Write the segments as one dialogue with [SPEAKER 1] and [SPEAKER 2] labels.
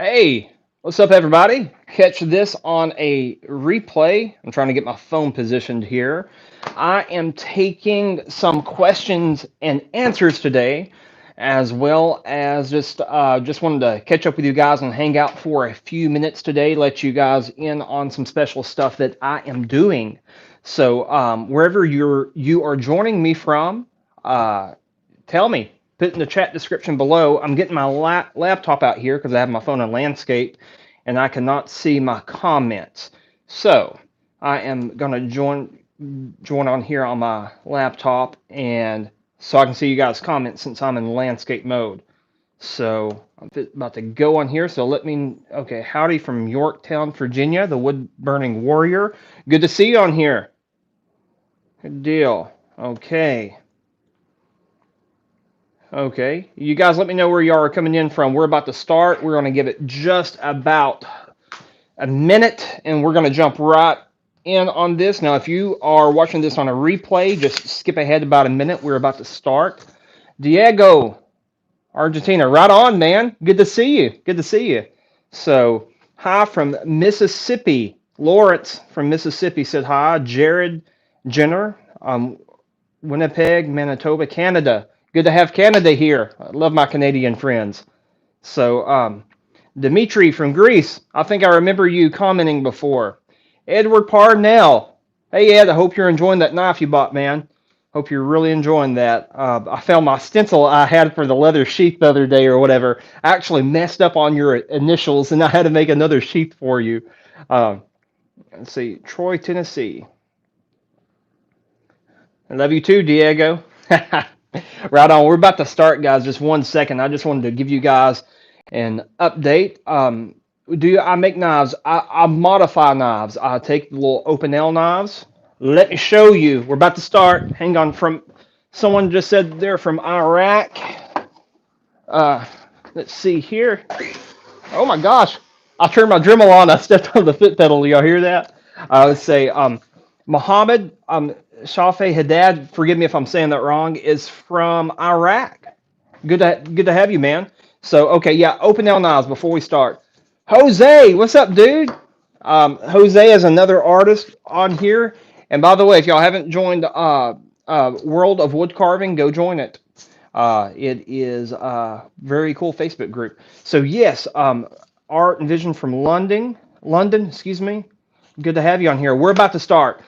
[SPEAKER 1] Hey, what's up, everybody? Catch this on a replay. I'm trying to get my phone positioned here. I am taking some questions and answers today, as well as just wanted to catch up with you guys and hang out for a few minutes today. Let you guys in on some special stuff that I am doing. So wherever you are joining me from, uh, tell me. Put it in the chat description below. I'm getting my laptop out here because I have my phone on landscape and I cannot see my comments. So I am going to join on here on my laptop and so I can see you guys' comments since I'm in landscape mode. So I'm about to go on here. So let me, okay, howdy from Yorktown, Virginia, the wood burning warrior. Good to see you on here. Good deal. Okay. Okay, you guys let me know where you are coming in from. We're about to start. We're going to give it just about a minute and we're going to jump right in on this. Now, if you are watching this on a replay, just skip ahead about a minute. We're about to start. Diego, Argentina, right on, man. Good to see you. Good to see you. So, hi from Mississippi. Lawrence from Mississippi said hi. Jared Jenner, Winnipeg, Manitoba, Canada. Good to have Canada here. I love my Canadian friends. So, Dimitri from Greece, I think I remember you commenting before. Edward Parnell. Hey, Ed, I hope you're enjoying that knife you bought, man. Hope you're really enjoying that. I found my stencil I had for the leather sheath the other day or whatever. I actually messed up on your initials and I had to make another sheath for you. Uh, let's see, Troy, Tennessee. I love you too, Diego. Right on. We're about to start, guys. Just 1 second. I just wanted to give you guys an update. I make knives? I modify knives. I take the little open L knives. Let me show you. We're about to start. Hang on. From someone just said they're from Iraq. Uh, let's see here. Oh my gosh! I turned my Dremel on. I stepped on the foot pedal. Y'all hear that? Let's say Muhammad Shafei Haddad. Forgive me if I'm saying that wrong. Is from Iraq. Good to have you, man. So okay, yeah. Open L knives before we start. Jose, what's up, dude? Jose is another artist on here. And by the way, if y'all haven't joined World of Woodcarving, go join it. It is a very cool Facebook group. So yes, Art and Vision from London, excuse me. Good to have you on here. We're about to start.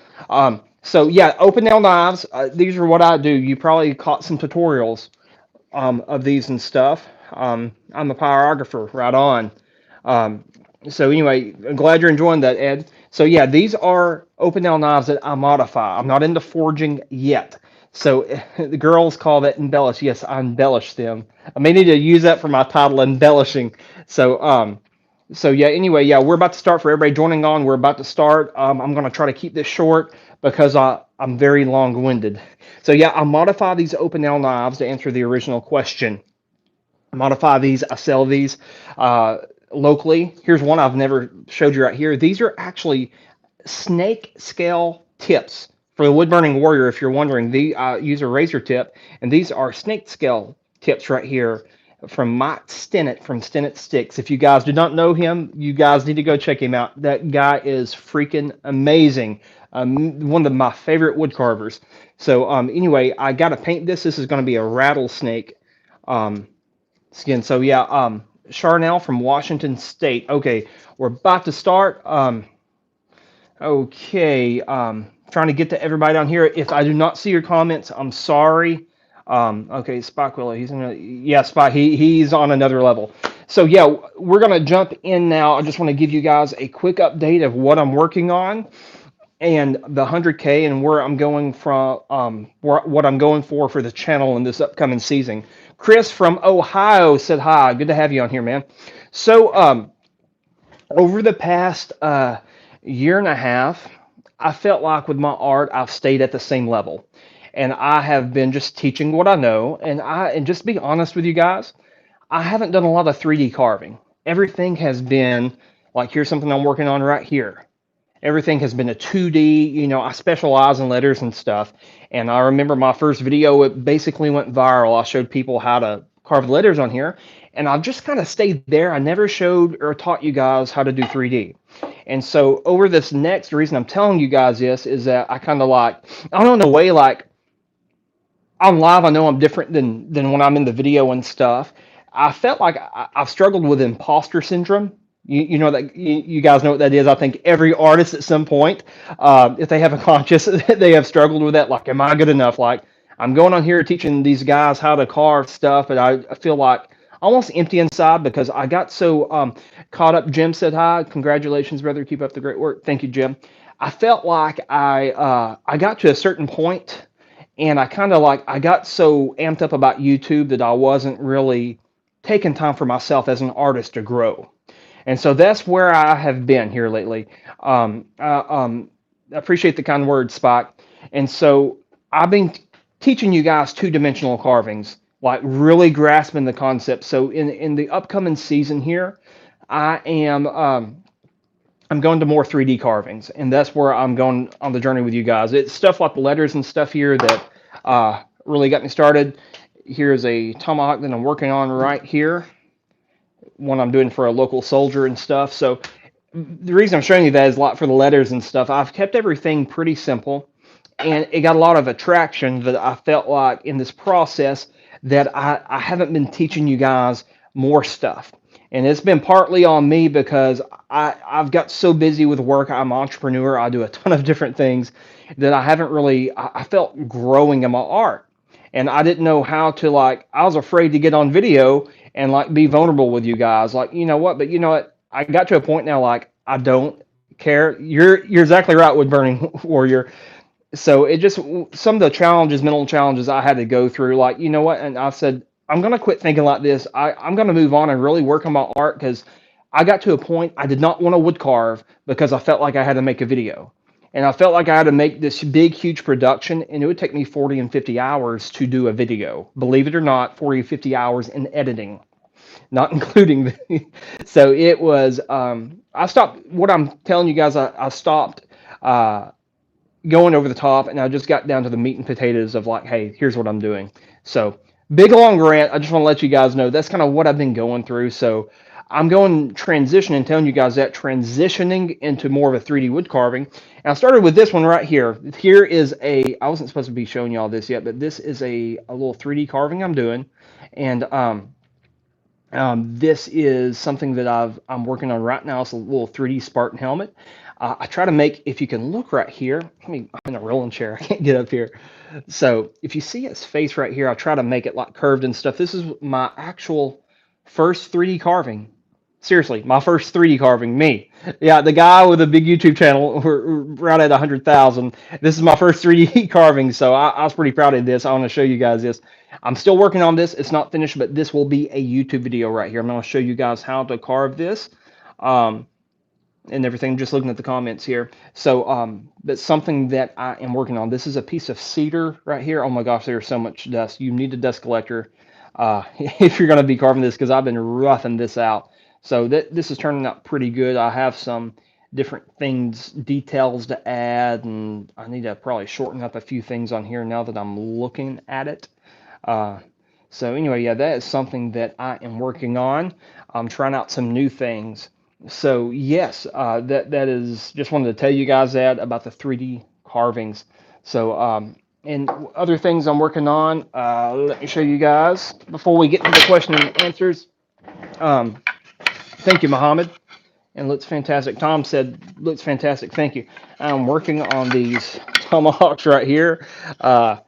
[SPEAKER 1] So yeah, open nail knives. These are what I do. You probably caught some tutorials of these and stuff. I'm a pyrographer, right on. Um, so anyway, I'm glad you're enjoying that, Ed. So yeah, these are open nail knives that I modify. I'm not into forging yet. So the girls call that embellish. Yes, I embellish them. I may need to use that for my title, embellishing. So yeah. Anyway, yeah, we're about to start. For everybody joining on, we're about to start. I'm gonna try to keep this short because I'm very long-winded. So yeah, I modify these open nail knives to answer the original question. Modify these. I sell these locally. Here's one I've never showed you right here. These are actually snake scale tips for the wood burning warrior. If you're wondering, the use a razor tip, and these are snake scale tips right here from Mike Stinnett from Stinnett Sticks. If you guys do not know him, you guys need to go check him out. That guy is freaking amazing. One of my favorite wood carvers. So anyway, I got to paint this. This is going to be a rattlesnake skin. So yeah, Charnel from Washington State. Okay, we're about to start. Okay, trying to get to everybody on here. If I do not see your comments, I'm sorry. Okay, Spike Willow, yeah, Spike, he's on another level. So yeah, we're gonna jump in now. I just want to give you guys a quick update of what I'm working on and the 100K and where I'm going from, what I'm going for the channel in this upcoming season. Chris from Ohio said hi. Good to have you on here, man. So over the past year and a half, I felt like with my art, I've stayed at the same level. And I have been just teaching what I know. And just to be honest with you guys, I haven't done a lot of 3D carving. Everything has been like, here's something I'm working on right here. Everything has been a 2D, I specialize in letters and stuff. And I remember my first video, it basically went viral. I showed people how to carve letters on here. and I've just kind of stayed there. I never showed or taught you guys how to do 3D. And so over this next, the reason I'm telling you guys this is that I kind of like, I don't know, in a way, like on live, I know I'm different than when I'm in the video and stuff. I felt like I've struggled with imposter syndrome. You know that you guys know what that is. I think every artist at some point, if they have a conscience, they have struggled with that. Like, am I good enough? Like, I'm going on here teaching these guys how to carve stuff, but I feel like almost empty inside because I got so caught up. Jim said hi. Congratulations, brother. Keep up the great work. Thank you, Jim. I felt like I got to a certain point and I kind of like I got so amped up about YouTube that I wasn't really taking time for myself as an artist to grow. And so that's where I have been here lately. I appreciate the kind words, Spike. And so I've been teaching you guys two-dimensional carvings, like really grasping the concept. So in the upcoming season here, I am I'm going to more 3D carvings, and that's where I'm going on the journey with you guys. It's stuff like the letters and stuff here that really got me started. Here's a tomahawk that I'm working on right here, one I'm doing for a local soldier and stuff. So the reason I'm showing you that is a lot for the letters and stuff. I've kept everything pretty simple, and it got a lot of attraction that I felt like in this process that I haven't been teaching you guys more stuff. And it's been partly on me because I've got so busy with work. I'm an entrepreneur. I do a ton of different things that I haven't really, I felt growing in my art. And I didn't know how to like, I was afraid to get on video and like be vulnerable with you guys. Like, you know what? But you know what? I got to a point now, like, I don't care. You're exactly right, Wood Burning Warrior. So it just some of the challenges, mental challenges I had to go through, like, you know what? And I said, I'm gonna quit thinking like this. I'm gonna move on and really work on my art because I got to a point I did not want to wood carve because I felt like I had to make a video. And I felt like I had to make this big, huge production, and it would take me 40 and 50 hours to do a video. Believe it or not, 40 or 50 hours in editing, not including the. So it was, I stopped, what I'm telling you guys, I stopped going over the top, and I just got down to the meat and potatoes of like, hey, here's what I'm doing. So big long rant. I just want to let you guys know that's kind of what I've been going through. So I'm going transitioning, telling you guys that transitioning into more of a 3D wood carving. And I started with this one right here. Here is a, I wasn't supposed to be showing you all this yet, but this is a little 3D carving I'm doing. And this is something that I'm working on right now. It's a little 3D Spartan helmet. I try to make, if you can look right here, I'm in a rolling chair, I can't get up here. So if you see its face right here, I try to make it like curved and stuff. This is my actual first 3D carving. Seriously, my first 3D carving, me. Yeah, the guy with a big YouTube channel, we're right at 100,000. This is my first 3D carving, so I was pretty proud of this. I want to show you guys this. I'm still working on this. It's not finished, but this will be a YouTube video right here. I'm going to show you guys how to carve this. And everything, just looking at the comments here. So that's something that I am working on. This is a piece of cedar right here. Oh my gosh, there's so much dust. You need a dust collector if you're going to be carving this, because I've been roughing this out. So this is turning out pretty good. I have some different things, details to add, and I need to probably shorten up a few things on here now that I'm looking at it. So anyway, yeah, that is something that I am working on. I'm trying out some new things. So yes, that is, just wanted to tell you guys that about the 3D carvings. So and other things I'm working on, let me show you guys before we get to the question and answers. Thank you, Mohammed. And looks fantastic. Tom said, looks fantastic. Thank you. I'm working on these tomahawks right here for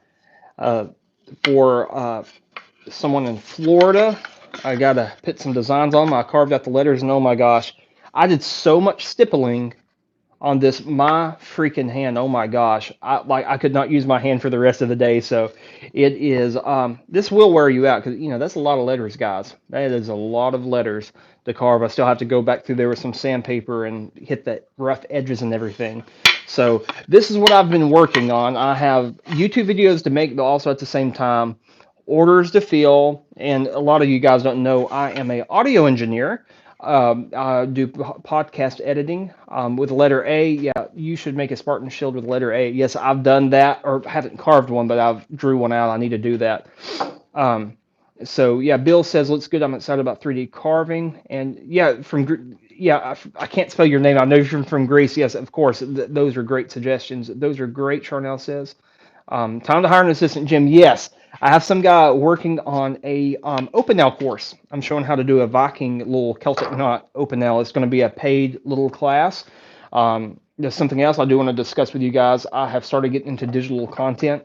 [SPEAKER 1] someone in Florida. I got to put some designs on them. I carved out the letters, and oh my gosh, I did so much stippling on this, my freaking hand. Oh my gosh, I could not use my hand for the rest of the day. So it is, this will wear you out because, you know, that's a lot of letters, guys. That is a lot of letters to carve. I still have to go back through there with some sandpaper and hit the rough edges and everything. So this is what I've been working on. I have YouTube videos to make, but also at the same time orders to fill. And a lot of you guys don't know, I am an audio engineer. I do podcast editing with the letter A. Yeah, you should make a Spartan shield with the letter A. Yes, I've done that, or haven't carved one, but I've drew one out. I need to do that. So yeah, Bill says looks good. I'm excited about 3D carving, and yeah, yeah, I can't spell your name. I know you're from Greece. Yes, of course. Those are great suggestions. Those are great. Charnel says. Time to hire an assistant, Jim. Yes, I have some guy working on a open nail course. I'm showing how to do a Viking little Celtic knot open nail. It's going to be a paid little class. There's something else I do want to discuss with you guys. I have started getting into digital content.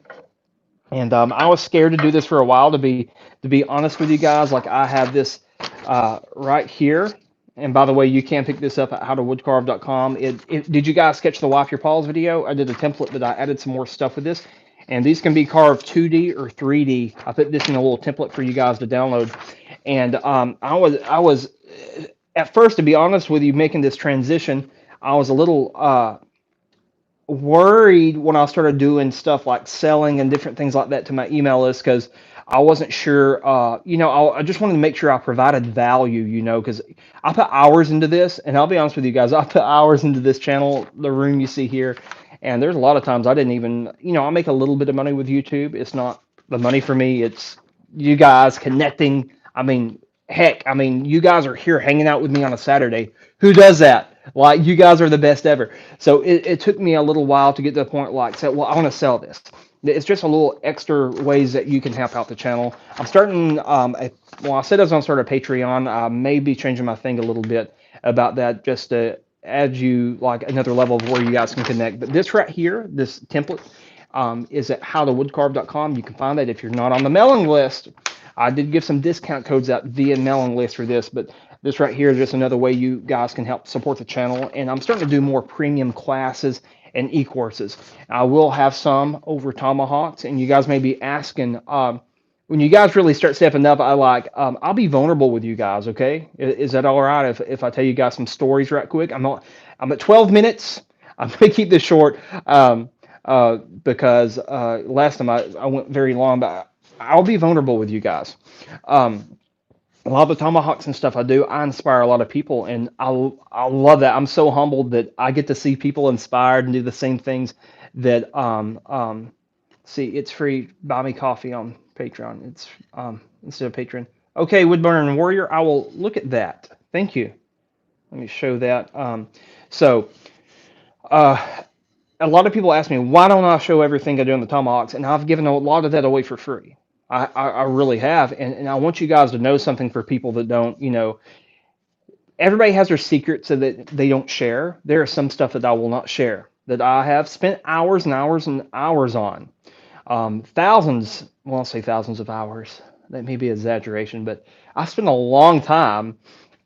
[SPEAKER 1] And I was scared to do this for a while. To be honest with you guys, like I have this right here. And by the way, you can pick this up at howtowoodcarve.com. Did you guys catch the Wipe Your Paws video? I did a template that I added some more stuff with this. And these can be carved 2D or 3D. I put this in a little template for you guys to download. And I was at first, to be honest with you, making this transition, I was a little worried when I started doing stuff like selling and different things like that to my email list because I wasn't sure. I just wanted to make sure I provided value, because I put hours into this, and I'll be honest with you guys, I put hours into this channel, the room you see here, and there's a lot of times I didn't even, I make a little bit of money with YouTube. It's not the money for me. It's you guys connecting. I mean, heck, you guys are here hanging out with me on a Saturday. Who does that? Like, you guys are the best ever. So it took me a little while to get to the point like, say, well, I want to sell this. It's just a little extra ways that you can help out the channel. I'm starting, I said I was going to start a Patreon. I may be changing my thing a little bit about that just to add you like another level of where you guys can connect. But this right here, this template, is at howtowoodcarve.com. You can find that if you're not on the mailing list. I did give some discount codes out via mailing list for this, but this right here is just another way you guys can help support the channel. And I'm starting to do more premium classes and e-courses. I will have some over Tomahawks, and you guys may be asking, when you guys really start stepping up, I'll be vulnerable with you guys, okay? Is that all right if I tell you guys some stories right quick? I'm at 12 minutes. I'm gonna keep this short because last time I went very long, but I'll be vulnerable with you guys. Um, a lot of the tomahawks and stuff I do, I inspire a lot of people, and I love that. I'm so humbled that I get to see people inspired and do the same things that see. It's free. Buy me coffee on Patreon. It's instead of Patreon. Okay, Woodburn Warrior, I will look at that. Thank you. Let me show that. So. Uh, a lot of people ask me, why don't I show everything I do on the tomahawks? And I've given a lot of that away for free. I really have. And I want you guys to know something for people that don't, everybody has their secrets so that they don't share. There is some stuff that I will not share that I have spent hours and hours and hours on. Thousands, well, I'll say thousands of hours. That may be an exaggeration, but I spent a long time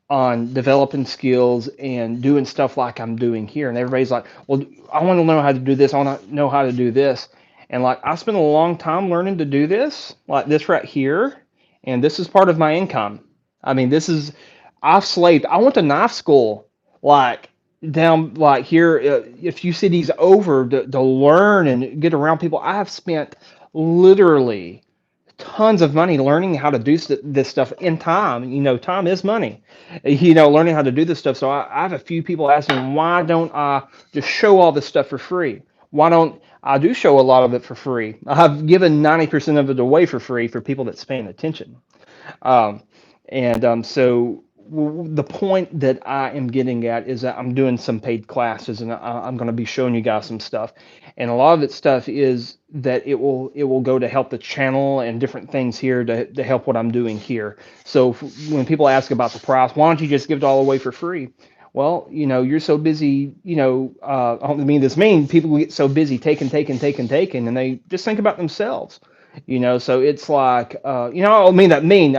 [SPEAKER 1] on developing skills and doing stuff like I'm doing here. And everybody's like, well, I want to know how to do this. I want to know how to do this. And like, I spent a long time learning to do this, like this right here. And this is part of my income. This is, I've slaved. I went to knife school, like down like here, a few cities over to learn and get around people. I have spent literally tons of money learning how to do this stuff in time. Time is money. Learning how to do this stuff. So I have a few people asking, why don't I just show all this stuff for free? Why don't I do show a lot of it for free? I've given 90% of it away for free for people that's paying attention. Um, so the point that I am getting at is that I'm doing some paid classes, and I'm going to be showing you guys some stuff. And a lot of it stuff is that it will go to help the channel and different things here to help what I'm doing here. So when people ask about the price, why don't you just give it all away for free? Well, you're so busy, I don't mean this mean, people get so busy taking, and they just think about themselves. So it's like, I don't mean that mean.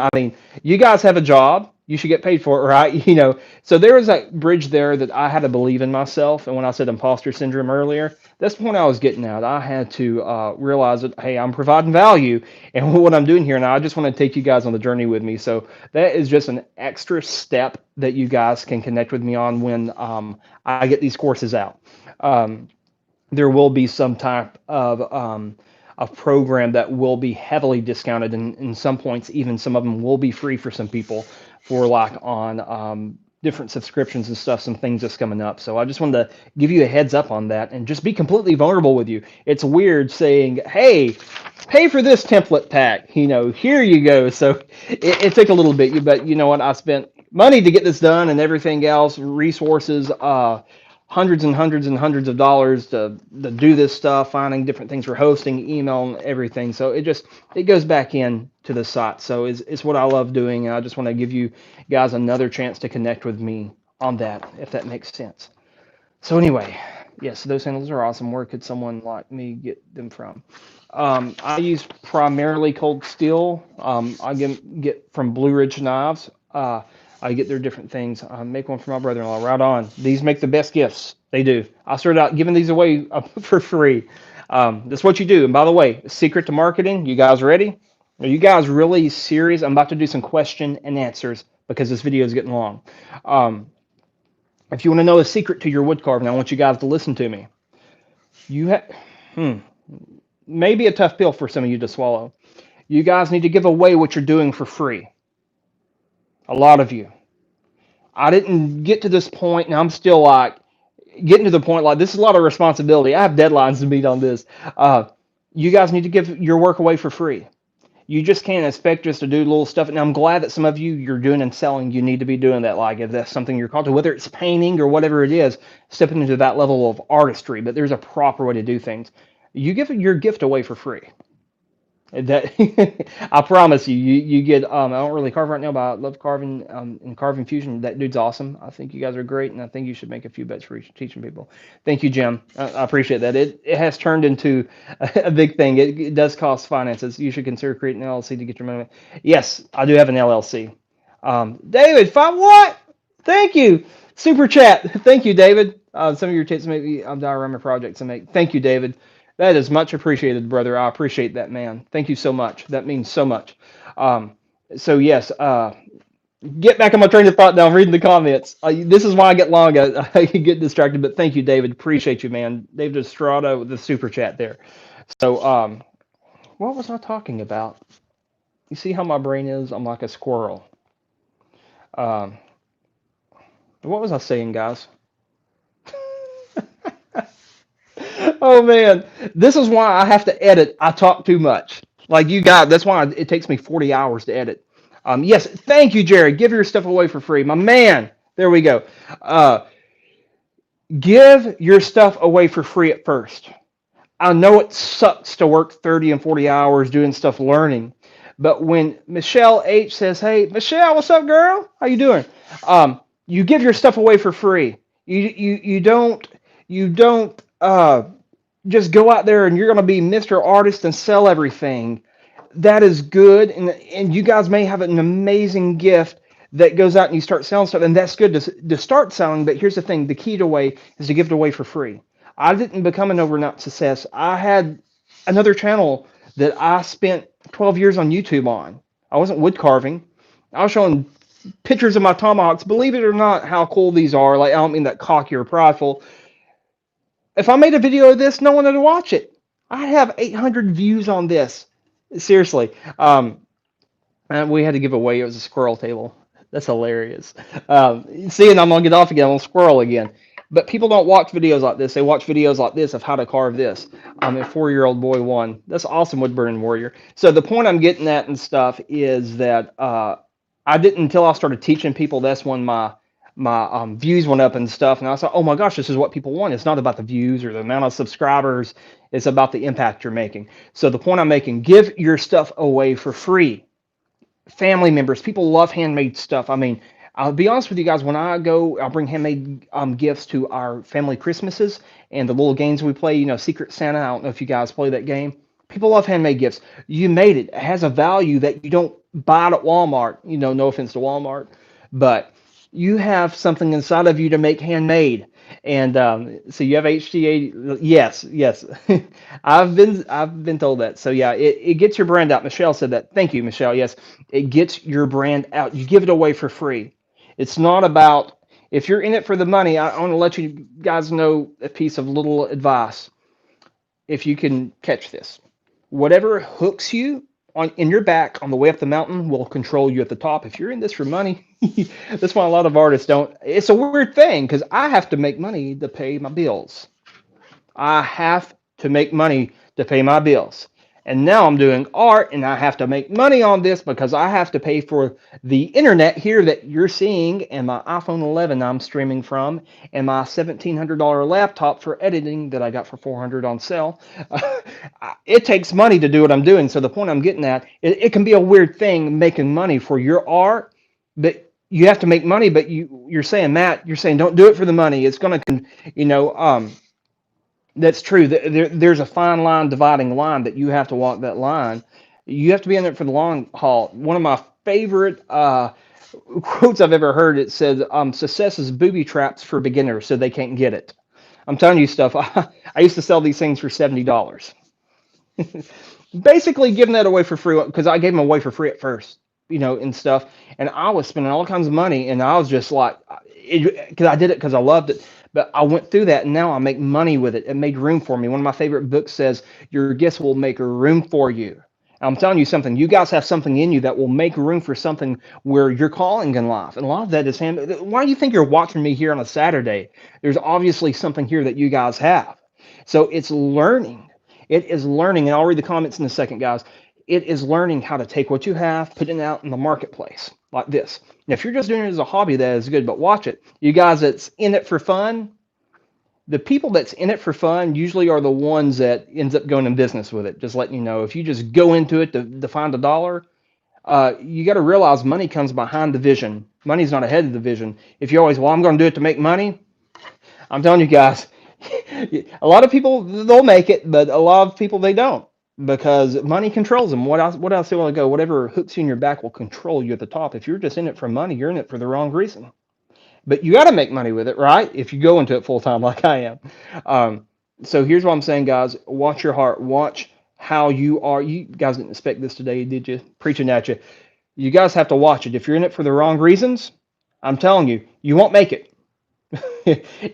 [SPEAKER 1] You guys have a job. You should get paid for it, right? So there is that bridge there that I had to believe in myself. And when I said imposter syndrome earlier, that's the point I was getting at. I had to realize that, hey, I'm providing value and what I'm doing here. And I just want to take you guys on the journey with me. So that is just an extra step that you guys can connect with me on when I get these courses out. There will be some type of a program that will be heavily discounted, and in some points, even some of them will be free for some people for like on different subscriptions and stuff, some things that's coming up. So I just wanted to give you a heads up on that and just be completely vulnerable with you. It's weird saying, hey, pay for this template pack, here you go. So it took a little bit, but you know what? I spent money to get this done and everything else, resources, hundreds and hundreds and hundreds of dollars to do this stuff, finding different things for hosting, email, and everything. So it goes back in to the site. So it's what I love doing. And I just want to give you guys another chance to connect with me on that, if that makes sense. So anyway, yes, those handles are awesome. Where could someone like me get them from? I use primarily cold steel. I get from Blue Ridge Knives. I get their different things. I make one for my brother-in-law. Right on. These make the best gifts. They do. I started out giving these away for free. That's what you do. And by the way, secret to marketing. You guys ready? Are you guys really serious? I'm about to do some question and answers because this video is getting long. Um, if you want to know the secret to your wood carving, I want you guys to listen to me. You have, maybe a tough pill for some of you to swallow. You guys need to give away what you're doing for free. A lot of you. I didn't get to this point, and I'm still like getting to the point like this is a lot of responsibility. I have deadlines to meet on this. Uh, you guys need to give your work away for free. You just can't expect us to do little stuff. And I'm glad that some of you're doing and selling. You need to be doing that. Like if that's something you're called to, whether it's painting or whatever it is, stepping into that level of artistry. But there's a proper way to do things. You give your gift away for free. That I promise you, you get. I don't really carve right now, but I love carving and carving fusion. That dude's awesome. I think you guys are great, and I think you should make a few bets for teaching people. Thank you, Jim. I appreciate that. It has turned into a big thing. It does cost finances. You should consider creating an LLC to get your money. Yes, I do have an LLC. David, what? Thank you. Super chat. Thank you, David. Some of your tips make me diorama projects and make. Thank you, David. That is much appreciated, brother. I appreciate that, man. Thank you so much. That means so much. Um, so yes, get back on my train of thought now. I'm reading the comments. This is why I get long. I get distracted, but thank you, David. Appreciate you, man. David Estrada with the super chat there. So, what was I talking about? You see how my brain is? I'm like a squirrel. Um, what was I saying, guys? Oh man, this is why I have to edit. I talk too much. Like you got, that's why it takes me 40 hours to edit. Yes, thank you, Jerry. Give your stuff away for free, my man. There we go. Uh, give your stuff away for free at first. I know it sucks to work 30 and 40 hours doing stuff learning, but when Michelle H says, "Hey, Michelle, what's up, girl? How you doing?" You give your stuff away for free. You don't just go out there and you're going to be Mr. Artist and sell everything. That is good, and you guys may have an amazing gift that goes out and you start selling stuff, and that's good to start selling. But here's the thing: the key to away is to give it away for free. I didn't become an overnight success. I had another channel that I spent 12 years on YouTube on. I wasn't wood carving. I was showing pictures of my tomahawks. Believe it or not, how cool these are. Like I don't mean that cocky or prideful. If I made a video of this, no one would watch it. I have 800 views on this. Seriously. And we had to give away. It was a squirrel table. That's hilarious. See, and I'm gonna get off again. I'm gonna squirrel again. But people don't watch videos like this. They watch videos like this of how to carve this. A 4-year-old boy won. That's awesome, wood burning warrior. So the point I'm getting at and stuff is that I didn't until I started teaching people. That's when my views went up and stuff, and I thought, oh my gosh, this is what people want. It's not about the views or the amount of subscribers. It's about the impact you're making. So the point I'm making: give your stuff away for free. Family members, people love handmade stuff. I mean, I'll be honest with you guys. When I go, I'll bring handmade gifts to our family Christmases and the little games we play. Secret Santa. I don't know if you guys play that game. People love handmade gifts. You made it. It has a value that you don't buy it at Walmart. No offense to Walmart, but you have something inside of you to make handmade. And so you have HTA. Yes, yes. I've been told that. So yeah, it gets your brand out. Michelle said that. Thank you, Michelle. Yes, it gets your brand out. You give it away for free. It's not about if you're in it for the money. I want to let you guys know a piece of little advice. If you can catch this, whatever hooks you, in your back on the way up the mountain will control you at the top. If you're in this for money, that's why a lot of artists don't. It's a weird thing because I have to make money to pay my bills. I have to make money to pay my bills. And now I'm doing art and I have to make money on this because I have to pay for the internet here that you're seeing and my iPhone 11 I'm streaming from and my $1,700 laptop for editing that I got for 400 on sale. It takes money to do what I'm doing. So the point I'm getting at, it can be a weird thing making money for your art, but you have to make money. But you're saying, Matt, you're saying don't do it for the money. It's gonna, you know, that's true. There's a fine line, dividing line that you have to walk that line. You have to be in it for the long haul. One of my favorite quotes I've ever heard, it says, "Success is booby traps for beginners, so they can't get it." I'm telling you stuff. I used to sell these things for $70. Basically giving that away for free because I gave them away for free at first, and stuff. And I was spending all kinds of money, and I was just like, because I did it because I loved it. But I went through that, and now I make money with it. It made room for me. One of my favorite books says, "Your gifts will make room for you." I'm telling you something. You guys have something in you that will make room for something where you're calling in life. And a lot of that is him. Why do you think you're watching me here on a Saturday? There's obviously something here that you guys have. So it's learning. It is learning, and I'll read the comments in a second, guys. It is learning how to take what you have, put it out in the marketplace like this. Now, if you're just doing it as a hobby, that is good, but watch it. You guys that's in it for fun, the people that's in it for fun usually are the ones that ends up going in business with it. Just letting you know, if you just go into it to find a dollar, you got to realize money comes behind the vision. Money's not ahead of the vision. If you always, well, I'm going to do it to make money, I'm telling you guys, a lot of people they'll make it, but a lot of people they don't because money controls them. What else do I want to go? Whatever hooks you in your back will control you at the top. If you're just in it for money, you're in it for the wrong reason. But you got to make money with it, right? If you go into it full time like I am. So here's what I'm saying, guys. Watch your heart. Watch how you are. You guys didn't expect this today, did you? Preaching at you. You guys have to watch it. If you're in it for the wrong reasons, I'm telling you, you won't make it.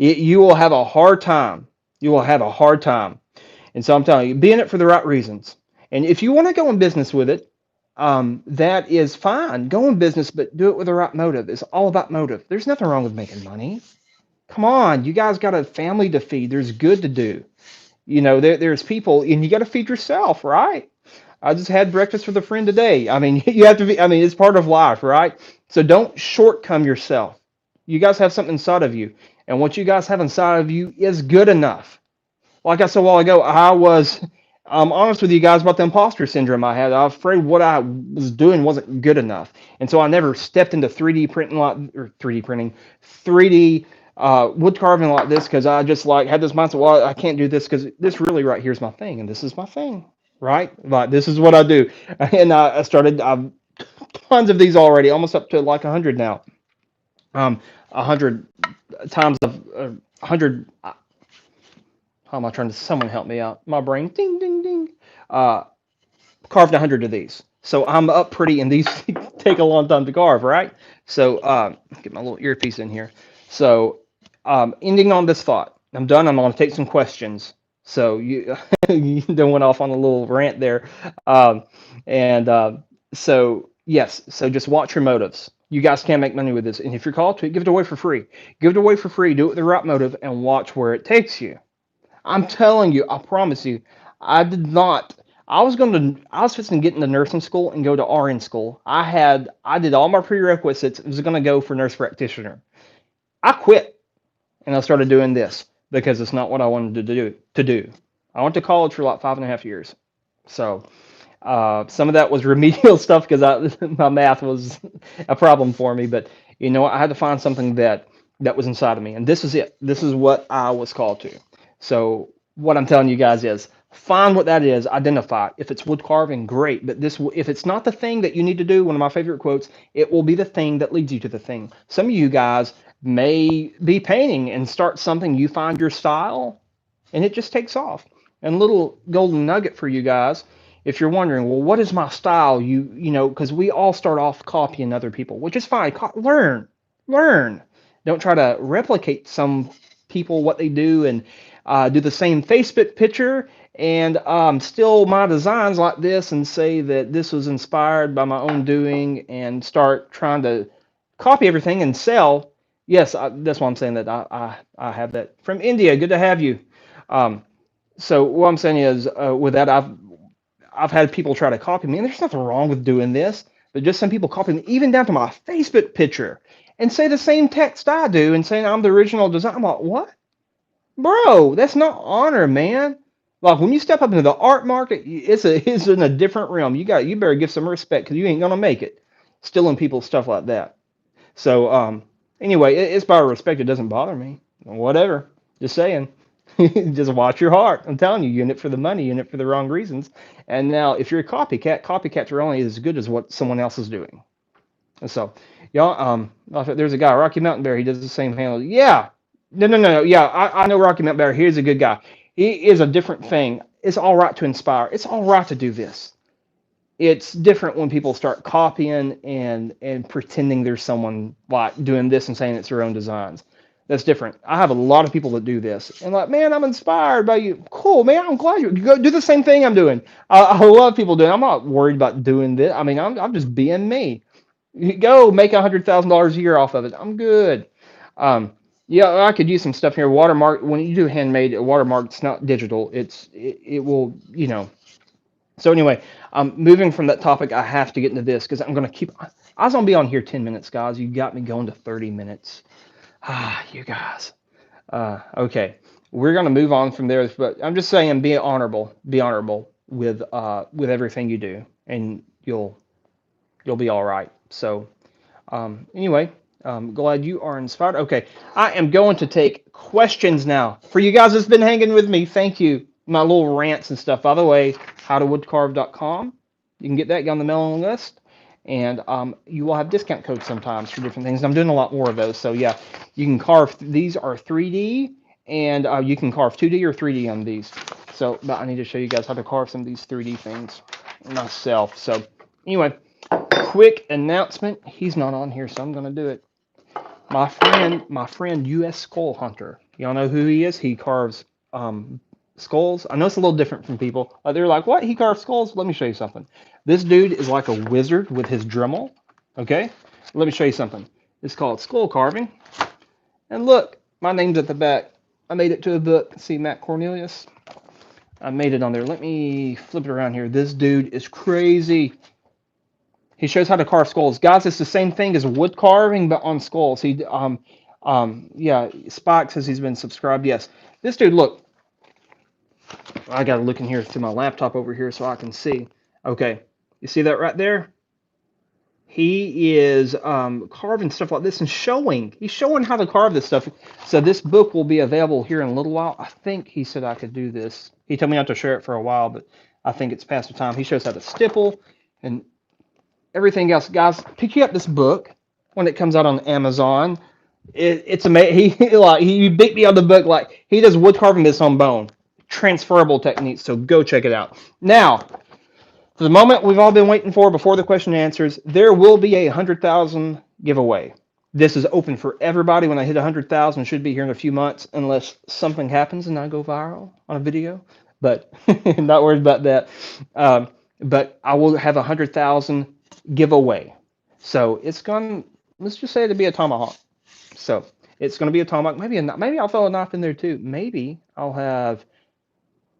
[SPEAKER 1] You will have a hard time. You will have a hard time. And so I'm telling you, be in it for the right reasons. And if you want to go in business with it, that is fine. Go in business, but do it with the right motive. It's all about motive. There's nothing wrong with making money. Come on, you guys got a family to feed. There's good to do. There's people, and you got to feed yourself, right? I just had breakfast with a friend today. I mean, you have to be. I mean, it's part of life, right? So don't shortcome yourself. You guys have something inside of you, and what you guys have inside of you is good enough. Like I said a while ago, I'm honest with you guys about the imposter syndrome I had. I was afraid what I was doing wasn't good enough, and so I never stepped into 3D printing or 3D printing, 3D wood carving like this because I just like had this mindset. Well, I can't do this because this really right here is my thing, and this is my thing, right? Like this is what I do, and I started. I've tons of these already, almost up to like 100 now. 100 times of 100. How am I trying to? Someone help me out. My brain, ding, ding, ding. Uh, Carved 100 of these. So I'm up pretty, and these take a long time to carve, right? So get my little earpiece in here. So ending on this thought, I'm done. I'm going to take some questions. So you, you done went off on a little rant there. Um, and so, yes, so just watch your motives. You guys can make money with this. And if you're called to it, give it away for free. Give it away for free. Do it with the right motive and watch where it takes you. I'm telling you, I promise you, I did not. I was fixing to get into nursing school and go to RN school. I did all my prerequisites. I was going to go for nurse practitioner. I quit and I started doing this because it's not what I wanted to do. I went to college for like 5.5 years. So some of that was remedial stuff because my math was a problem for me. But I had to find something that was inside of me, and this is it. This is what I was called to. So what I'm telling you guys is find what that is, identify it. If it's wood carving, great. But if it's not the thing that you need to do, one of my favorite quotes, it will be the thing that leads you to the thing. Some of you guys may be painting and start something, you find your style, and it just takes off. And a little golden nugget for you guys, if you're wondering, well, what is my style? Because we all start off copying other people, which is fine. Learn. Don't try to replicate some people what they do and do the same Facebook picture and steal my designs like this and say that this was inspired by my own doing and start trying to copy everything and sell. Yes, that's why I'm saying that I have that from India. Good to have you. Um, so what I'm saying is, with that, I've had people try to copy me, and there's nothing wrong with doing this, but just some people copy me, even down to my Facebook picture, and say the same text I do, and saying I'm the original design. I'm like, what, bro? That's not honor, man. Like when you step up into the art market, it's in a different realm. You better give some respect because you ain't gonna make it stealing people's stuff like that. So anyway, it's by respect. It doesn't bother me. Whatever. Just saying. Just watch your heart. I'm telling you, you're in it for the money, you're in it for the wrong reasons. And now, if you're a copycat, copycats are only as good as what someone else is doing. And so, y'all, there's a guy, Rocky Mountain Bear. He does the same handle. Yeah, no. Yeah, I know Rocky Mountain Bear. He's a good guy. He is a different thing. It's all right to inspire. It's all right to do this. It's different when people start copying and pretending there's someone like doing this and saying it's their own designs. That's different. I have a lot of people that do this and like, man, I'm inspired by you. Cool, man. I'm glad you go do the same thing I'm doing. I love people doing. I'm not worried about doing this. I mean, I'm just being me. You go make $100,000 a year off of it. I'm good. Um, yeah, I could use some stuff here. Watermark. When you do handmade watermark, it's not digital. It will, so anyway, moving from that topic, I have to get into this because I'm gonna keep. I was gonna be on here 10 minutes, guys. You got me going to 30 minutes. You guys. Okay, we're gonna move on from there, but I'm just saying, be honorable. Be honorable with everything you do, and you'll be all right. So anyway, glad you are inspired. Okay, I am going to take questions now. For you guys that's been hanging with me, thank you. My little rants and stuff. By the way, howtowoodcarve.com. You can get that, get on the mailing list. And you will have discount codes sometimes for different things. I'm doing a lot more of those. So yeah, you can carve. These are 3D, and you can carve 2D or 3D on these. So, but I need to show you guys how to carve some of these 3D things myself. So anyway, quick announcement. He's not on here, so I'm gonna do it. My friend US Skull Hunter. Y'all know who he is? He carves skulls. I know it's a little different from people. They're like, what? He carves skulls? Let me show you something. This dude is like a wizard with his Dremel. Okay? Let me show you something. It's called skull carving. And look, my name's at the back. I made it to a book. See Matt Cornelius? I made it on there. Let me flip it around here. This dude is crazy. He shows how to carve skulls. Guys, it's the same thing as wood carving, but on skulls. Yeah, Spike says he's been subscribed. Yes. This dude, look, I got to look in here to my laptop over here so I can see. Okay. You see that right there? He is carving stuff like this and showing. He's showing how to carve this stuff. So this book will be available here in a little while. I think he said I could do this. He told me not to share it for a while, but I think it's past the time. He shows how to stipple and everything else. Guys, pick you up this book when it comes out on Amazon. It's amazing. He beat me on the book. Like he does wood carving this on bone, transferable techniques. So go check it out. Now, for the moment we've all been waiting for before the question and answers, there will be a 100,000 giveaway. This is open for everybody. When I hit 100,000, should be here in a few months, unless something happens and I go viral on a video. But not worried about that. But I will have 100,000 giveaway. So it's going. Let's just say it'll be a tomahawk. So it's going to be a tomahawk. Maybe I'll throw a knife in there too. Maybe I'll have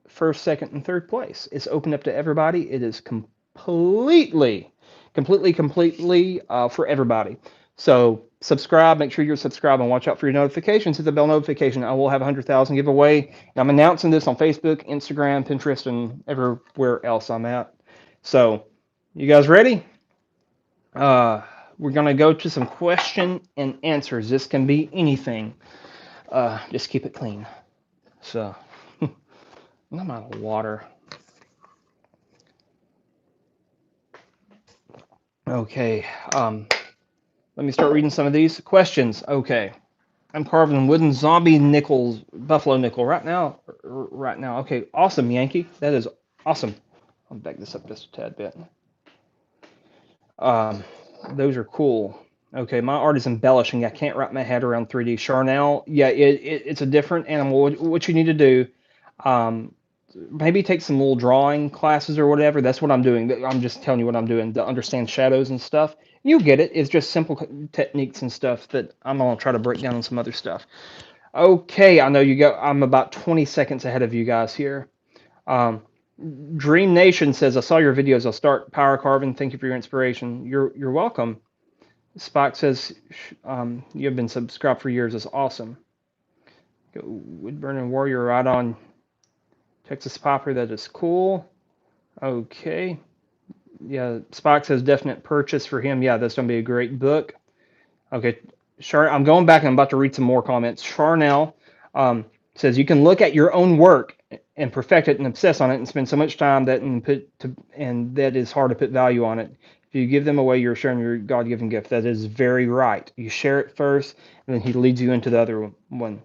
[SPEAKER 1] first, second, and third place. It's open up to everybody. It is completely for everybody. So subscribe. Make sure you're subscribed and watch out for your notifications. Hit the bell notification. I will have 100,000 giveaway. And I'm announcing this on Facebook, Instagram, Pinterest, and everywhere else I'm at. So you guys ready? We're going to go to some question and answers. This can be anything. Just keep it clean. So, I'm out of water. Okay. Let me start reading some of these questions. Okay. I'm carving wooden zombie nickels, buffalo nickel right now. Right now. Okay. Awesome, Yankee. That is awesome. I'll back this up just a tad bit. Those are cool. Okay, my art is embellishing. I can't wrap my head around 3D. Charnel, yeah, it's a different animal. What you need to do, maybe take some little drawing classes or whatever. That's what I'm doing. I'm just telling you what I'm doing to understand shadows and stuff. You get it. It's just simple techniques and stuff that I'm gonna try to break down on some other stuff. Okay, I know you go. I'm about 20 seconds ahead of you guys here. Um, Dream Nation says, I saw your videos. I'll start power carving. Thank you for your inspiration. You're welcome. Spock says, you have been subscribed for years. That's awesome. Wood burning warrior right on Texas Popper. That is cool. Okay. Yeah, Spock says definite purchase for him. Yeah, that's gonna be a great book. Okay, I'm going back and I'm about to read some more comments. Charnel says you can look at your own work and perfect it and obsess on it and spend so much time and that is hard to put value on it. If you give them away, you're sharing your God-given gift. That is very right. You share it first, and then he leads you into the other one.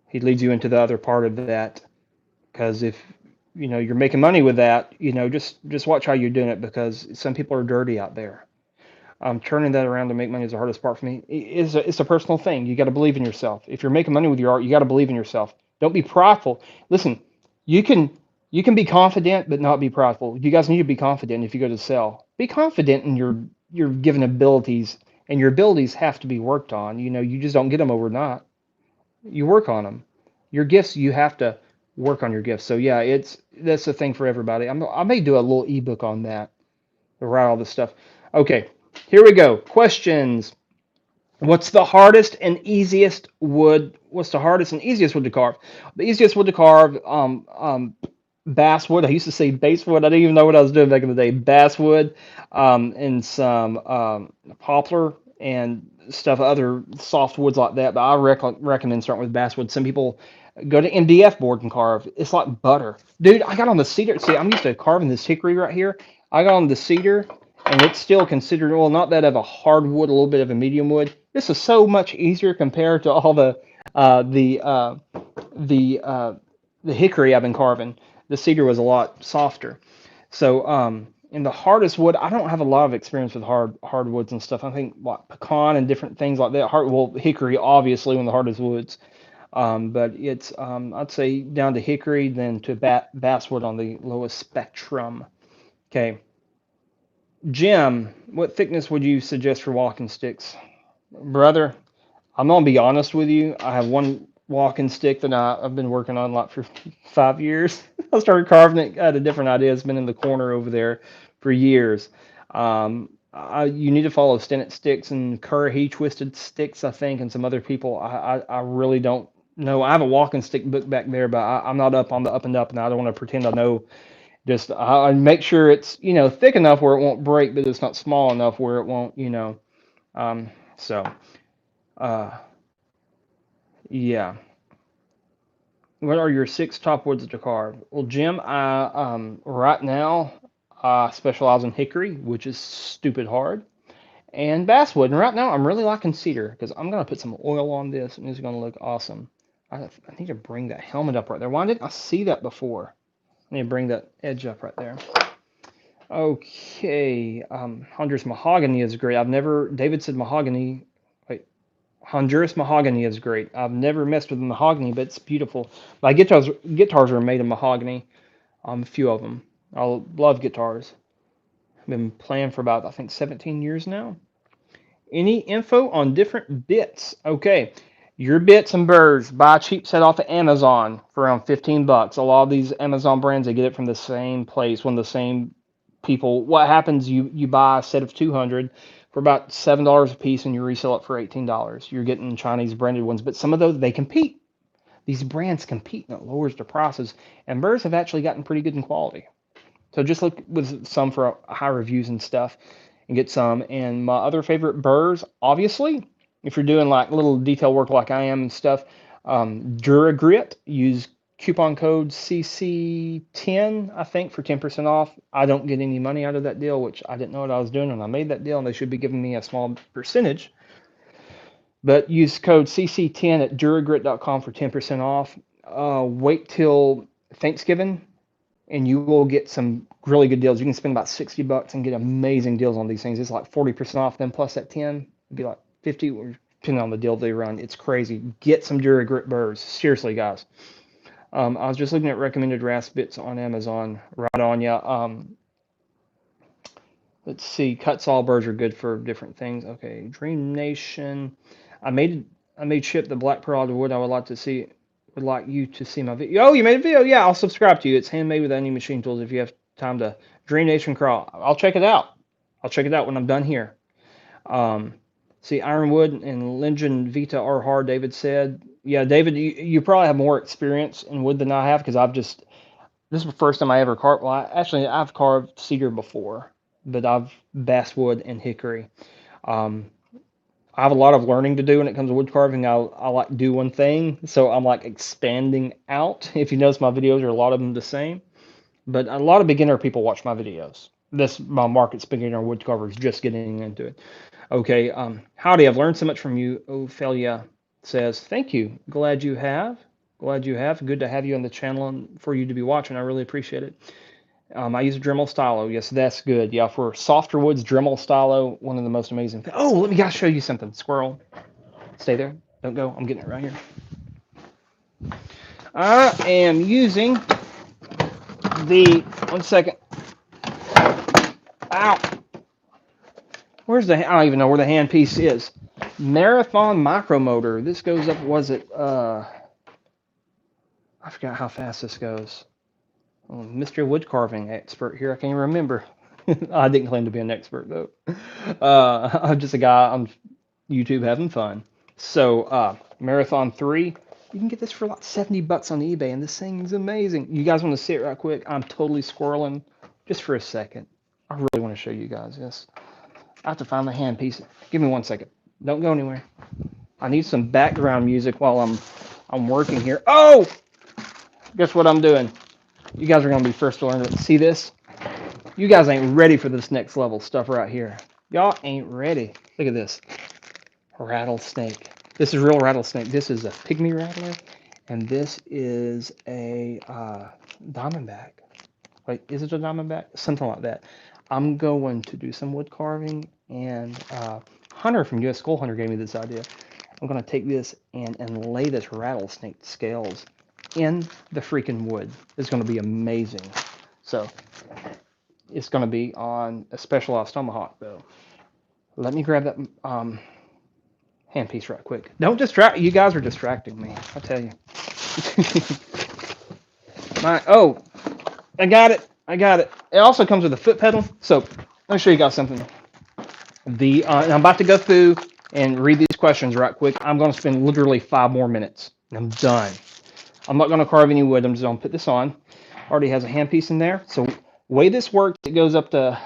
[SPEAKER 1] He leads you into the other part of that. Because if you're making money with that, just watch how you're doing it, because some people are dirty out there. Turning that around to make money is the hardest part for me. It's a personal thing. You got to believe in yourself. If you're making money with your art, you got to believe in yourself. Don't be prideful. Listen, you can be confident but not be prideful. You guys need to be confident if you go to sell. Be confident in your given abilities, and your abilities have to be worked on. You just don't get them overnight. You work on them. Your gifts, you have to work on your gifts. So yeah, that's the thing for everybody. I may do a little ebook on that, to write all this stuff. Okay, here we go. Questions. What's the hardest and easiest wood? What's the hardest and easiest wood to carve? The easiest wood to carve, basswood. I used to say basswood. I didn't even know what I was doing back in the day. Basswood, and some poplar and stuff, other soft woods like that. But I recommend starting with basswood. Some people go to MDF board and carve. It's like butter, dude. I got on the cedar. See, I'm used to carving this hickory right here. I got on the cedar, and it's still considered, well, not that of a hardwood, a little bit of a medium wood. This is so much easier compared to all the hickory I've been carving. The cedar was a lot softer. So, in the hardest wood, I don't have a lot of experience with hardwoods and stuff. I think what pecan and different things like that. Hickory obviously one of the hardest woods. But it's I'd say down to hickory, then to basswood on the lowest spectrum. Okay, Jim, what thickness would you suggest for walking sticks, brother? I'm gonna be honest with you. I have one walking stick that I've been working on a lot for 5 years. I started carving it. I had a different idea. It's been in the corner over there for years. You need to follow Stennett Sticks and Currahee Twisted Sticks, I think, and some other people. I really don't know. I have a walking stick book back there, but I'm not up on the up and up, and I don't want to pretend I know. Just I make sure it's thick enough where it won't break, but it's not small enough where it won't. So uh, yeah. What are your 6 top woods to carve? Well, Jim, right now I specialize in hickory, which is stupid hard, and basswood. And right now I'm really liking cedar because I'm gonna put some oil on this, and it's gonna look awesome. I need to bring that helmet up right there. Why didn't I see that before? I need to bring that edge up right there. Okay, Honduras mahogany is great. David said mahogany. Wait, Honduras mahogany is great. I've never messed with mahogany, but it's beautiful. My guitars are made of mahogany. A few of them. I love guitars. I've been playing for about, I think, 17 years now. Any info on different bits? Okay, your bits and burrs. Buy a cheap set off of Amazon for around 15 bucks. A lot of these Amazon brands, they get it from the same place, one of the same people. What happens? You buy a set of 200 for about $7 a piece, and you resell it for $18. You're getting Chinese branded ones, but some of those they compete. These brands compete, and it lowers their prices. And burrs have actually gotten pretty good in quality. So just look with some for high reviews and stuff, and get some. And my other favorite burrs, obviously, if you're doing like little detail work like I am and stuff, Dura Grit. Use coupon code CC10, I think, for 10% off. I don't get any money out of that deal, which I didn't know what I was doing when I made that deal, and they should be giving me a small percentage. But use code CC10 at duragrit.com for 10% off. Wait till Thanksgiving, and you will get some really good deals. You can spend about 60 bucks and get amazing deals on these things. It's like 40% off, then plus that 10, it'd be like 50, depending on the deal they run. It's crazy. Get some Dura Grit burrs. Seriously, guys. I was just looking at recommended rasp bits on Amazon. Right on, yeah. Let's see. Cut saw burrs are good for different things. Okay, Dream Nation. I made I made ship the black pearl out of wood. I would like to see would like you to see my video. Oh, you made a video? Yeah, I'll subscribe to you. It's handmade with any machine tools. If you have time to Dream Nation crawl, I'll check it out. I'll check it out when I'm done here. Um, see, Ironwood and Legend Vita are hard. David said. Yeah, David, you probably have more experience in wood than I have because I've just this is the first time I ever carved. Well, actually, I've carved cedar before, but I've basswood and hickory. Um, I have a lot of learning to do when it comes to wood carving. I like do one thing, so I'm like expanding out. If you notice, my videos are a lot of them the same, but a lot of beginner people watch my videos. This my market's beginner wood carvers just getting into it. Okay, howdy. I've learned so much from you. Ophelia says, thank you. Glad you have. Glad you have. Good to have you on the channel and for you to be watching. I really appreciate it. I use a Dremel stylo. Yes, that's good. Yeah, for softer woods, Dremel stylo, one of the most amazing things. Oh, let me guys show you something. Squirrel, stay there. Don't go. I'm getting it right here. I am using the, one second. Ow. Where's the, I don't even know where the hand piece is. Marathon micromotor. This goes up, was it, I forgot how fast this goes. Oh, Mr. Woodcarving expert here. I can't even remember. I didn't claim to be an expert though. I'm just a guy on YouTube having fun. So, Marathon 3, you can get this for like $70 on eBay, and this thing's amazing. You guys want to see it right quick? I'm totally squirreling just for a second. I really want to show you guys this. I have to find the hand piece. Give me 1 second. Don't go anywhere. I need some background music while I'm working here. Oh! Guess what I'm doing? You guys are going to be first to learn it. See this? You guys ain't ready for this next level stuff right here. Y'all ain't ready. Look at this. Rattlesnake. This is real rattlesnake. This is a pygmy rattler, and this is a diamondback. Wait, is it a diamondback? Something like that. I'm going to do some wood carving, and Hunter from US Skull Hunter gave me this idea. I'm going to take this and lay this rattlesnake scales in the freaking wood. It's going to be amazing. So it's going to be on a specialized tomahawk, though. Let me grab that handpiece right quick. Don't distract. You guys are distracting me. I tell you. Oh, I got it. I got it. It also comes with a foot pedal. So let me show you guys something. I'm about to go through and read these questions right quick. I'm going to spend literally 5 more minutes. I'm done. I'm not going to carve any wood. I'm just going to put this on. Already has a handpiece in there. So way this works, it goes up to,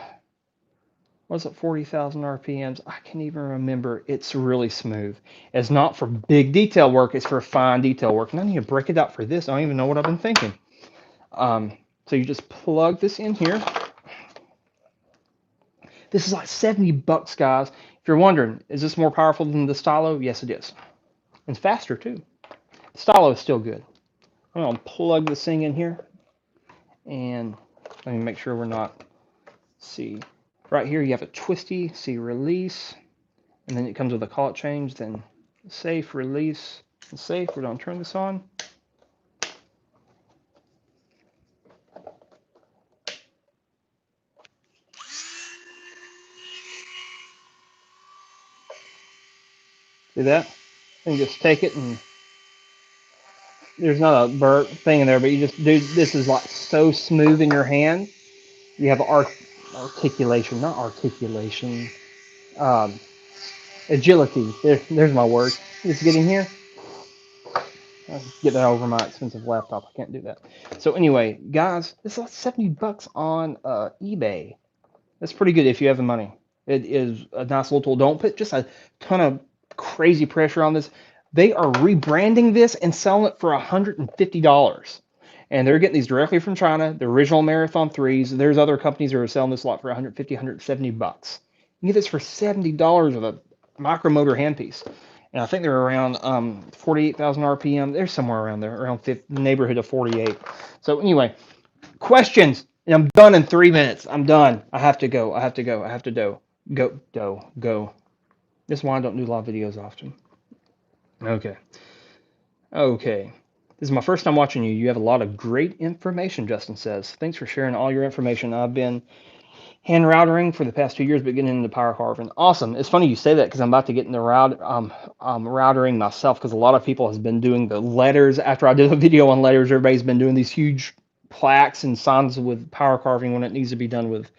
[SPEAKER 1] what's it, 40,000 RPMs? I can't even remember. It's really smooth. It's not for big detail work. It's for fine detail work. And I need to break it out for this. I don't even know what I've been thinking. So you just plug this in here. This is like $70, guys. If you're wondering, is this more powerful than the stylo? Yes, it is. It's faster too. The stylo is still good. I'm gonna plug this thing in here, and let me make sure we're not. See, right here you have a twisty. See, release, and then it comes with a collet change. Then safe, release, and safe. We're gonna turn this on. See that? And just take it, and there's not a burp thing in there, but you just do. This is like so smooth in your hand. You have articulation, not articulation. Um, Agility. There's my word. Just getting here. I'll get that over my expensive laptop. I can't do that. So anyway, guys, this is like $70 on eBay. That's pretty good if you have the money. It is a nice little tool. Don't put just a ton of crazy pressure on this. They are rebranding this and selling it for $150. And they're getting these directly from China, the original Marathon 3s. There's other companies that are selling this lot for $150, $170. You get this for $70 with a micromotor handpiece. And I think they're around 48,000 RPM. They're somewhere around there, around the neighborhood of 48. So anyway, questions. And I'm done in 3 minutes. I'm done. I have to go. I have to go. I have to go. This is why I don't do live videos often. Okay. This is my first time watching you. You have a lot of great information, Justin says. Thanks for sharing all your information. I've been hand routering for the past 2 years, but getting into power carving. Awesome. It's funny you say that because I'm about to get into routering myself because a lot of people has been doing the letters. After I did a video on letters, everybody's been doing these huge plaques and signs with power carving when it needs to be done with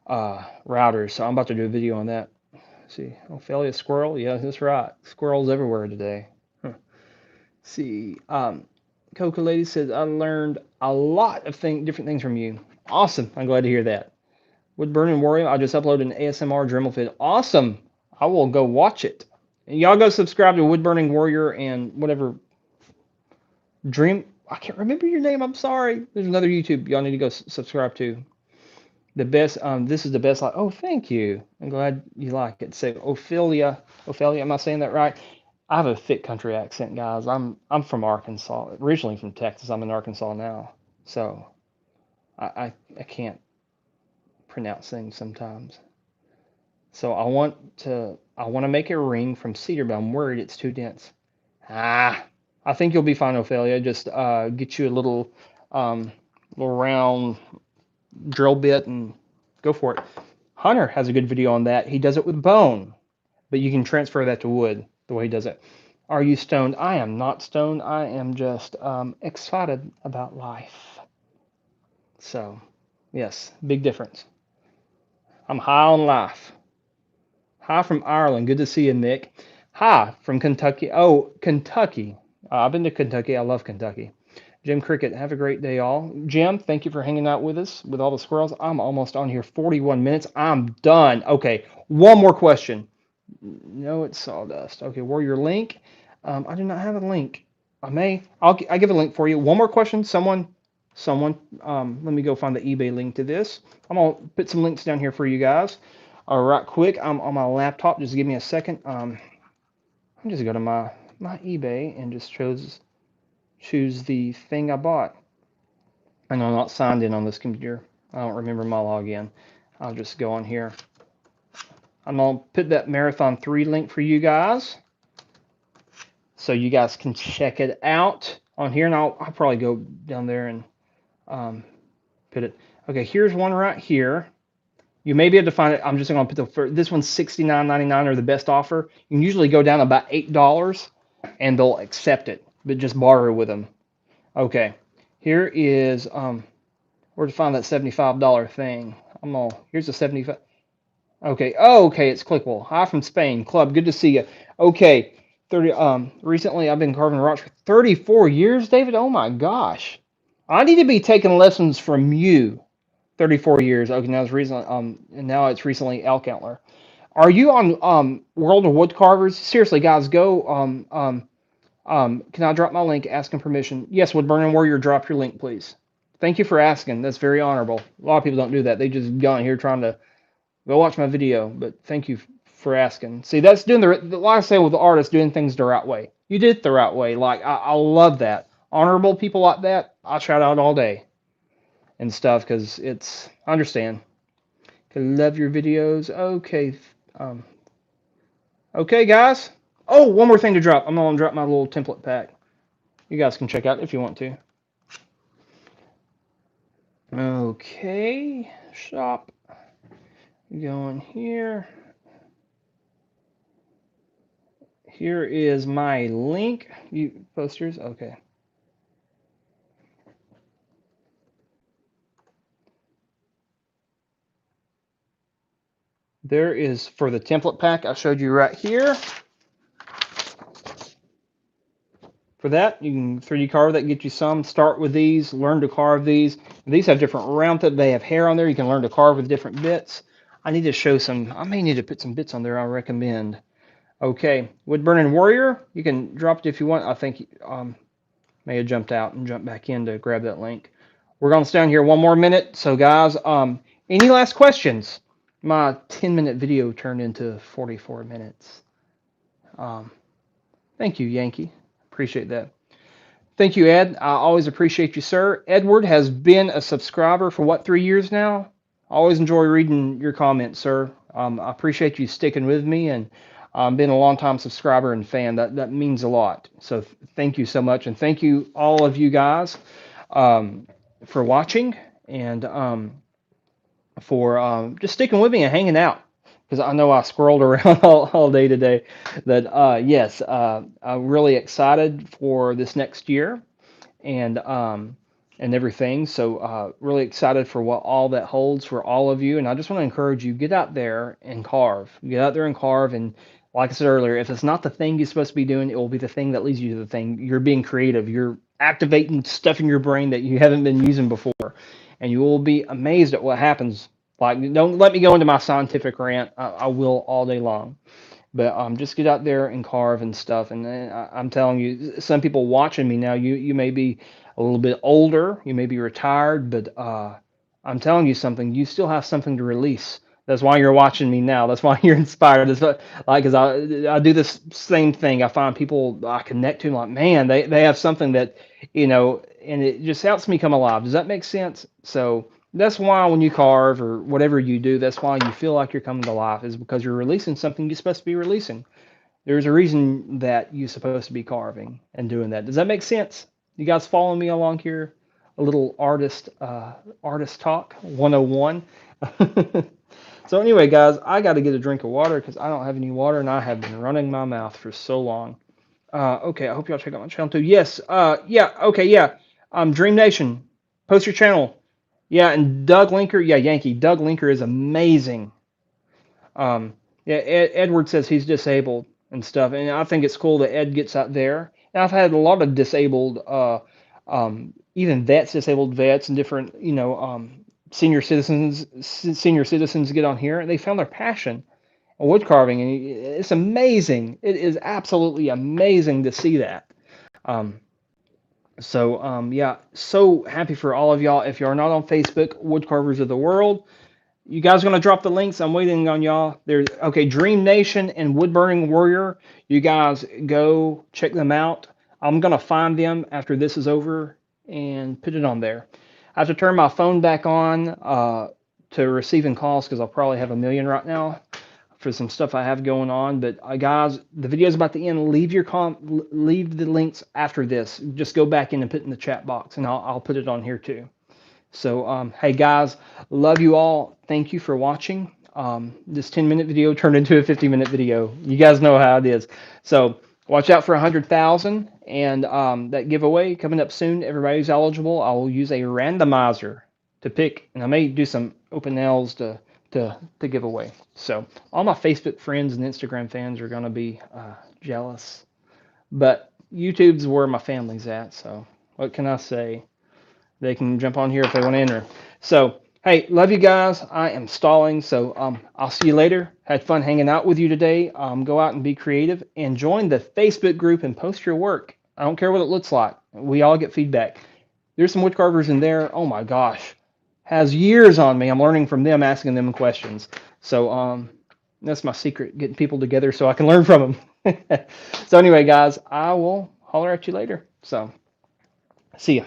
[SPEAKER 1] routers. So I'm about to do a video on that. Let's see, Ophelia squirrel. Yeah, that's right. Squirrels everywhere today. Huh. Let's see, Coco Lady says I learned a lot of different things from you. Awesome. I'm glad to hear that. Wood Burning Warrior, I just uploaded an ASMR Dremel vid. Awesome. I will go watch it. And y'all go subscribe to Wood Burning Warrior and whatever Dream. I can't remember your name. I'm sorry. There's another YouTube y'all need to go subscribe to. The best. This is the best. Oh, thank you. I'm glad you like it. Say Ophelia. Ophelia. Am I saying that right? I have a thick country accent, guys. I'm from Arkansas. Originally from Texas. I'm in Arkansas now. So I can't pronounce things sometimes. So I want to make a ring from cedar, but I'm worried it's too dense. I think you'll be fine, Ophelia. Just get you a little round drill bit and go for it. Hunter has a good video on that. He does it with bone, but you can transfer that to wood the way he does it. Are you stoned? I am not stoned. I am just excited about life. So, yes, big difference. I'm high on life. Hi from Ireland. Good to see you, Nick. Hi from Kentucky. Oh, Kentucky. I've been to Kentucky. I love Kentucky. Jim Cricket, have a great day, all. Jim, thank you for hanging out with us with all the squirrels. I'm almost on here, 41 minutes. I'm done. Okay, one more question. No, it's sawdust. Okay, Warrior link. I do not have a link. I'll give a link for you. One more question. Someone. Let me go find the eBay link to this. I'm gonna put some links down here for you guys. All right, quick. I'm on my laptop. Just give me a second. I'm just go to my eBay and just choose the thing I bought. And I'm not signed in on this computer. I don't remember my login. I'll just go on here. I'm gonna put that Marathon 3 link for you guys, so you guys can check it out on here. And I'll probably go down there and put it. Okay, here's one right here. You may be able to find it. I'm just going to put this one's $69.99 or the best offer. You can usually go down about $8 and they'll accept it, but just borrow with them. Okay, here is where to find that $75 thing. Here's a 75. Okay, okay, it's clickable. Hi from Spain, Club. Good to see you. Okay, 30. Recently I've been carving rocks for 34 years, David. Oh my gosh, I need to be taking lessons from you. 34 years. Okay, now it's recently and now it's recently elk antler. Are you on World of Woodcarvers? Seriously, guys, go can I drop my link asking permission? Yes, Wood Burning Warrior, drop your link, please. Thank you for asking. That's very honorable. A lot of people don't do that. They just go on here trying to go watch my video, but thank you for asking. See, that's doing like I say with the artists, doing things the right way. You did it the right way. Like I love that. Honorable people like that, I shout out all day and stuff because I understand. Love your videos. Okay, okay, guys. Oh, one more thing to drop. I'm gonna drop my little template pack. You guys can check out if you want to. Okay, shop. Go in here. Here is my link. You posters. Okay. There is for the template pack I showed you right here. For that, you can 3D carve that, get you some. Start with these, learn to carve these. These have different round that they have hair on there. You can learn to carve with different bits. I need to show some. I may need to put some bits on there. I recommend. Okay, Wood Burning Warrior. You can drop it if you want. I think may have jumped out and jumped back in to grab that link. We're gonna stay on here one more minute. So guys, any last questions? My 10-minute video turned into 44 minutes. Thank you, Yankee. Appreciate that. Thank you, Ed. I always appreciate you, sir. Edward has been a subscriber for what, 3 years now? I always enjoy reading your comments, sir. I appreciate you sticking with me, and been a long time subscriber and fan. That means a lot. So thank you so much, and thank you all of you guys um, for watching and for just sticking with me and hanging out. Because I know I squirreled around all day today. That yes, I'm really excited for this next year and everything. So really excited for what all that holds for all of you. And I just want to encourage you, get out there and carve. Get out there and carve. And like I said earlier, if it's not the thing you're supposed to be doing, it will be the thing that leads you to the thing. You're being creative. You're activating stuff in your brain that you haven't been using before, and you will be amazed at what happens. Like, don't let me go into my scientific rant. I will all day long. But just get out there and carve and stuff. And I'm telling you, some people watching me now, you may be a little bit older, you may be retired, but I'm telling you something, you still have something to release. That's why you're watching me now. That's why you're inspired. That's what, like, cause I do this same thing. I find people I connect to, like, man, they have something that, and it just helps me come alive. Does that make sense? So that's why when you carve or whatever you do, that's why you feel like you're coming to life, is because you're releasing something you're supposed to be releasing. There's a reason that you're supposed to be carving and doing that. Does that make sense? You guys following me along here? A little artist talk 101. So anyway, guys, I got to get a drink of water because I don't have any water and I have been running my mouth for so long. Okay, I hope y'all check out my channel too. Yes, yeah, okay, yeah. Dream Nation, post your channel. Yeah, and Doug Linker, yeah, Yankee. Doug Linker is amazing. Yeah, Edward says he's disabled and stuff, and I think it's cool that Ed gets out there. And I've had a lot of disabled, even vets, disabled vets, and different, senior citizens get on here, and they found their passion in wood carving, and it's amazing. It is absolutely amazing to see that. Um, yeah, so happy for all of y'all. If you are not on Facebook, Woodcarvers of the World, you guys are gonna drop the links. I'm waiting on y'all. There's okay, Dream Nation and Wood Burning Warrior. You guys go check them out. I'm gonna find them after this is over and put it on there. I have to turn my phone back on to receiving calls because I'll probably have a million right now for some stuff I have going on. But guys, the video's about to end. Leave leave the links after this. Just go back in and put it in the chat box, and I'll put it on here too. So, hey guys, love you all. Thank you for watching. This 10-minute video turned into a 50-minute video. You guys know how it is. So watch out for 100,000 and that giveaway coming up soon. Everybody's eligible. I will use a randomizer to pick, and I may do some open nails to give away. So all my Facebook friends and Instagram fans are gonna be jealous, but YouTube's where my family's at. So what can I say? They can jump on here if they want to enter. So, hey, love you guys. I am stalling, so I'll see you later. Had fun hanging out with you today. Go out and be creative and join the Facebook group and post your work. I don't care what it looks like. We all get feedback. There's some wood carvers in there. Oh my gosh, has years on me. I'm learning from them, asking them questions. So that's my secret, getting people together so I can learn from them. So anyway, guys, I will holler at you later. So see ya.